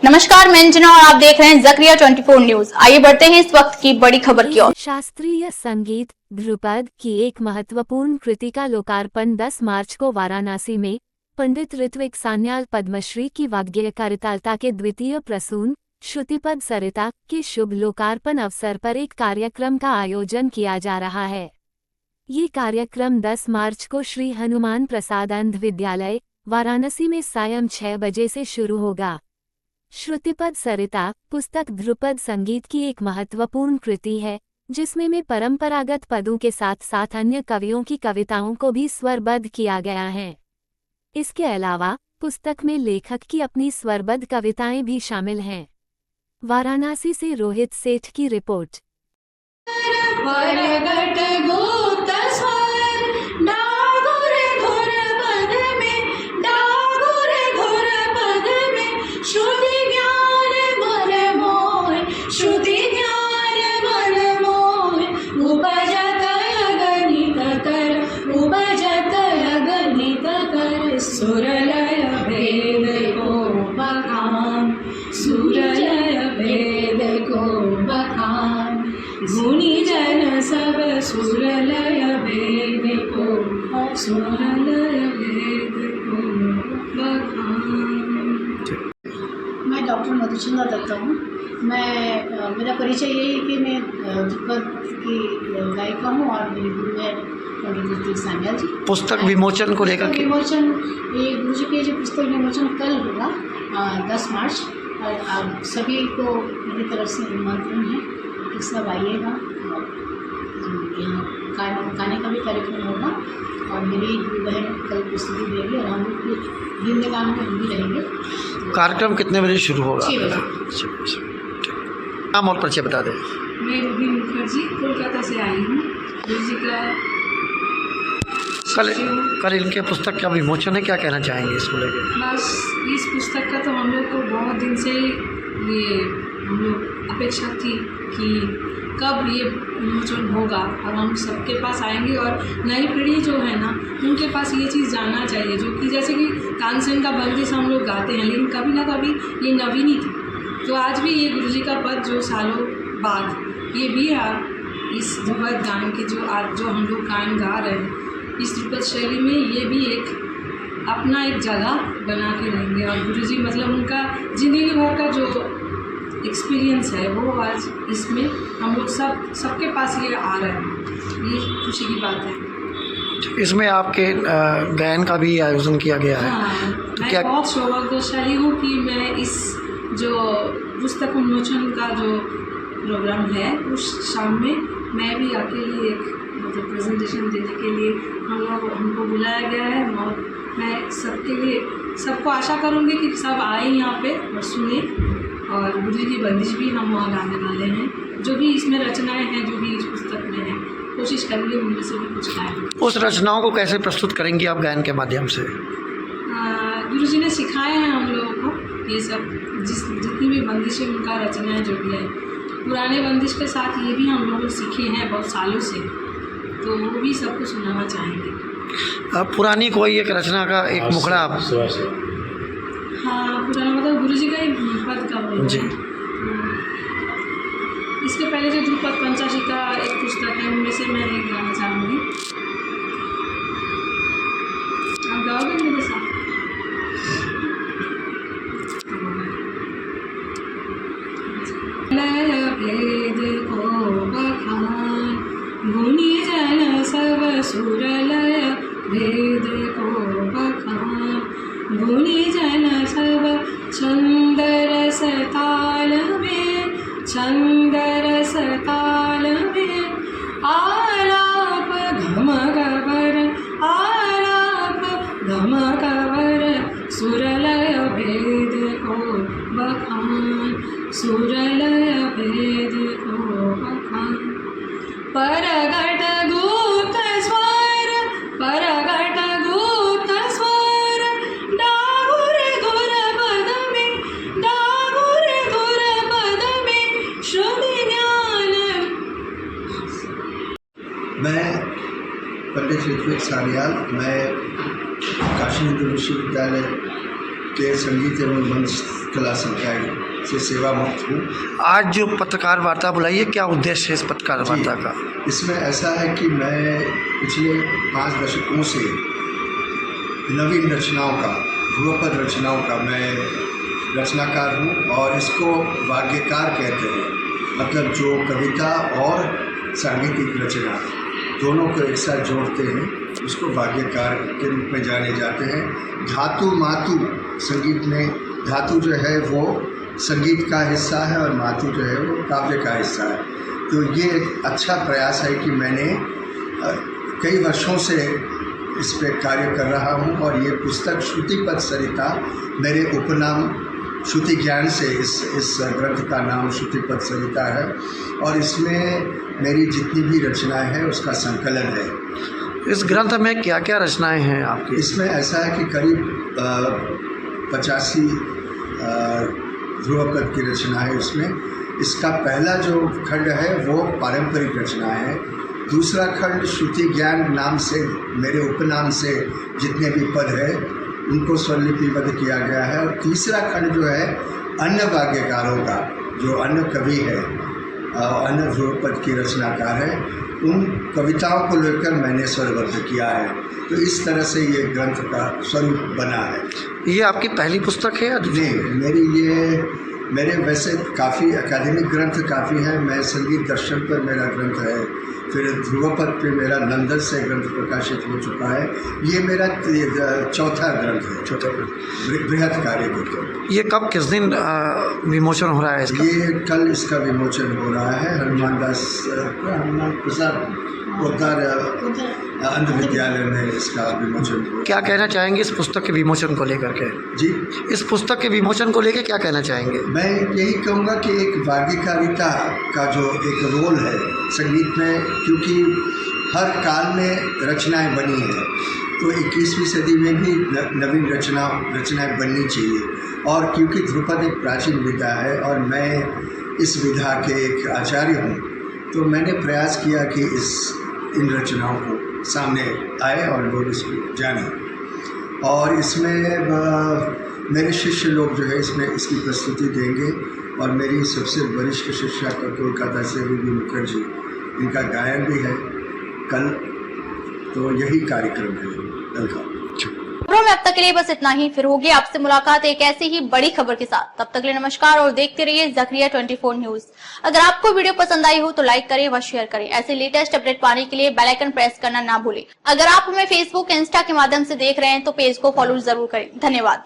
नमस्कार, मैं अंजना और आप देख रहे हैं जकरिया 24 न्यूज। आइए बढ़ते हैं इस वक्त की बड़ी खबर की ओर। शास्त्रीय संगीत ध्रुपद की एक महत्वपूर्ण कृति का लोकार्पण 10 मार्च को वाराणसी में पंडित ऋत्विक सान्याल पद्मश्री की वाग्गेयकारिता के द्वितीय प्रसून श्रुतिपद सरिता के शुभ लोकार्पण अवसर पर एक कार्यक्रम का आयोजन किया जा रहा है। ये कार्यक्रम 10 मार्च को श्री हनुमान प्रसाद अंध विद्यालय वाराणसी में सायं 6 बजे से शुरू होगा। श्रुतिपद सरिता पुस्तक ध्रुपद संगीत की एक महत्वपूर्ण कृति है, जिसमें परंपरागत पदों के साथ साथ अन्य कवियों की कविताओं को भी स्वरबद्ध किया गया है। इसके अलावा पुस्तक में लेखक की अपनी स्वरबद्ध कविताएं भी शामिल हैं। वाराणसी से रोहित सेठ की रिपोर्ट। सुरलय भेद को बखान, सुरलय भेद को बखान, गुणी जन सब सुरलय भेद को, सुरलय भेद को बखान। मैं डॉक्टर मधुचंद्रा दत्ता हूँ। मेरा परिचय यही है कि मैं ध्रुपद की गायिका हूँ और मेरी गुरु है पंडित ऋत्विक सान्याल जी। पुस्तक विमोचन को लेकर के विमोचन, ये गुरु जी के जो पुस्तक विमोचन कल होगा 10 मार्च, और आप सभी को मेरी तरफ से निमंत्रण है कि सब आइएगा। यहाँ गाने का भी कार्यक्रम होगा और मेरी गुरु बहन कल पुस्तक देगी और हम लोग हिंदी गानों में हम भी रहेंगे। कार्यक्रम कितने बजे शुरू होगा? 6 बजे। नाम और परिचय बता दें। मैं रूबी मुखर्जी कोलकाता से आई हूँ। गुरु जी का कल इनके पुस्तक का विमोचन है, क्या कहना चाहेंगे इसको लेकर? बस इस पुस्तक का तो हम लोग को बहुत दिन से ये हम लोग अपेक्षा थी कि कब ये विमोचन होगा और हम सबके पास आएंगे और नई पीढ़ी जो है ना उनके पास ये चीज़ जानना चाहिए, जो कि जैसे कि तानसेन का बंदिश हम लोग गाते हैं, लेकिन कभी ना कभी ये नवीन ही थी। तो आज भी ये गुरु जी का पद जो सालों बाद ये भी इस ध्रुपद गान के जो हम लोग गान गा रहे हैं इस ध्रुपद शैली में, ये भी एक अपना एक जगह बना के रहेंगे। और गुरु जी मतलब उनका ज़िंदगी भर का जो एक्सपीरियंस है वो आज इसमें हम लोग सबके पास ये आ रहा है। ये खुशी की बात है। इसमें आपके गायन का भी आयोजन किया गया है। हाँ, तो मैं क्या बहुत सौभाग्यशाली हूँ कि मैं इस जो पुस्तक उन्मोचन का जो प्रोग्राम है उस शाम में मैं भी अकेले एक मतलब प्रेजेंटेशन देने के लिए हमको बुलाया गया है। और मैं सबके लिए सबको आशा करूँगी कि सब आए यहाँ पे और सुने। और गुरु जी की बंदिश भी हम वहाँ गाने वाले हैं। जो भी इसमें रचनाएं हैं, जो भी इस पुस्तक में है, कोशिश करेंगे उनमें से भी कुछ गाएँ। उस रचनाओं को कैसे प्रस्तुत करेंगी आप गायन के माध्यम से? गुरु जी ने सिखाए हैं हम लोगों को ये सब, जितनी भी बंदिशें उनका रचनाएं जो भी है, पुराने बंदिश के साथ ये भी हम लोग सीखे हैं बहुत सालों से, तो वो भी सबको सुनाना चाहेंगे। पुरानी कोई एक रचना का एक मुखड़ा आप? हाँ, पुराना मतलब गुरु जी का एक पद का जी। इसके पहले जो ध्रुपद पंचाशी का एक पुस्तक है उनमें से मैं एक गाना चाहूँगी। आप गाओगे मेरे साथ? लय भेद को बखान, गुणी जन सब सुरलय भेद को बखान, गुणी जन सब छंद रस ताल में, छंद रस ताल में, आलाप घम गबर, आलाप घम गबर, सुरलय भेद को बखान, सुरलय भेद को बखान, परगट गुप्त स्वर, परगट गुप्त स्वर, डागुर गुर पद में, डागुर गुर पद में, श्रुति ज्ञान। मैं पंडित ऋत्विक सान्याल, मैं काशी हिंदू विश्वविद्यालय के संगीत एवं मंच कला संकाय से सेवा मुक्त हूँ। आज जो पत्रकार वार्ता बुलाई है, क्या उद्देश्य है इस पत्रकार वार्ता का? इसमें ऐसा है कि मैं पिछले 5 दशकों से नवीन रचनाओं का, ध्रुवपद रचनाओं का मैं रचनाकार हूँ और इसको वाग्यकार कहते हैं। मतलब जो कविता और सांगीतिक रचना दोनों को एक साथ जोड़ते हैं उसको वाग्यकार के रूप में जाने जाते हैं। धातु मातु, संगीत में धातु जो है वो संगीत का हिस्सा है और मातु जो है वो काव्य का हिस्सा है। तो ये एक अच्छा प्रयास है कि मैंने कई वर्षों से इस पे कार्य कर रहा हूँ और ये पुस्तक श्रुतिपद सरिता मेरे उपनाम श्रुति ज्ञान से इस ग्रंथ का नाम श्रुतिपद सरिता है और इसमें मेरी जितनी भी रचनाएं हैं उसका संकलन है। इस ग्रंथ में क्या क्या रचनाएं हैं आपकी? इसमें ऐसा है कि करीब 85 ध्रुवपद की रचना है इसमें। इसका पहला जो खंड है वो पारंपरिक रचना है। दूसरा खंड श्रुति ज्ञान नाम से, मेरे उपनाम से जितने भी पद है उनको स्वरलिपिबद्ध किया गया है। और तीसरा खंड जो है अन्य वाग्यकारों का, जो अन्य कवि है, अन्य ध्रुवपद की रचनाकार है, उन कविताओं को लेकर मैंने स्वरबद्ध किया है। तो इस तरह से ये ग्रंथ का स्वरूप बना है। ये आपकी पहली पुस्तक है या नहीं? मेरे वैसे काफ़ी अकादमिक ग्रंथ काफ़ी हैं। मैं संगीत दर्शन पर मेरा ग्रंथ है, फिर ध्रुवपद पे मेरा नंदन से ग्रंथ प्रकाशित हो चुका है। ये मेरा चौथा ग्रंथ है, चौथा ग्रंथ, बृहत कार्य ग्रंथ। ये कब किस दिन विमोचन हो रहा है इसका? ये कल इसका विमोचन हो रहा है। हनुमान प्रसाद पोद्दार अंध विद्यालय में इसका विमोचन हो रहा है। क्या कहना चाहेंगे इस पुस्तक के विमोचन को लेकर के? जी, इस पुस्तक के विमोचन को लेकर क्या कहना चाहेंगे? मैं यही कहूँगा कि एक वाग्यकारिता का जो एक रोल है संगीत में, क्योंकि हर काल में रचनाएं बनी हैं, तो 21वीं सदी में भी नवीन रचनाएं बननी चाहिए। और क्योंकि ध्रुपद एक प्राचीन विधा है और मैं इस विधा के एक आचार्य हूँ, तो मैंने प्रयास किया कि इन रचनाओं को सामने आए और लोग इसको जानें। और इसमें मेरे शिष्य लोग जो है इसमें इसकी प्रस्तुति देंगे और मेरी सबसे वरिष्ठ शिष्या कोलकाता से रूबी मुखर्जी, इनका गायन भी है कल। तो यही कार्यक्रम है कल का। खबरों में अब तक के लिए बस इतना ही। फिर होगी आपसे मुलाकात एक ऐसी ही बड़ी खबर के साथ। तब तक के लिए नमस्कार और देखते रहिए ज़करिया 24 न्यूज। अगर आपको वीडियो पसंद आई हो तो लाइक करें व शेयर करें। ऐसे लेटेस्ट अपडेट पाने के लिए बेल आइकन प्रेस करना ना भूलें। अगर आप हमें फेसबुक, इंस्टा के माध्यम से देख रहे हैं तो पेज को फॉलो जरूर करें। धन्यवाद।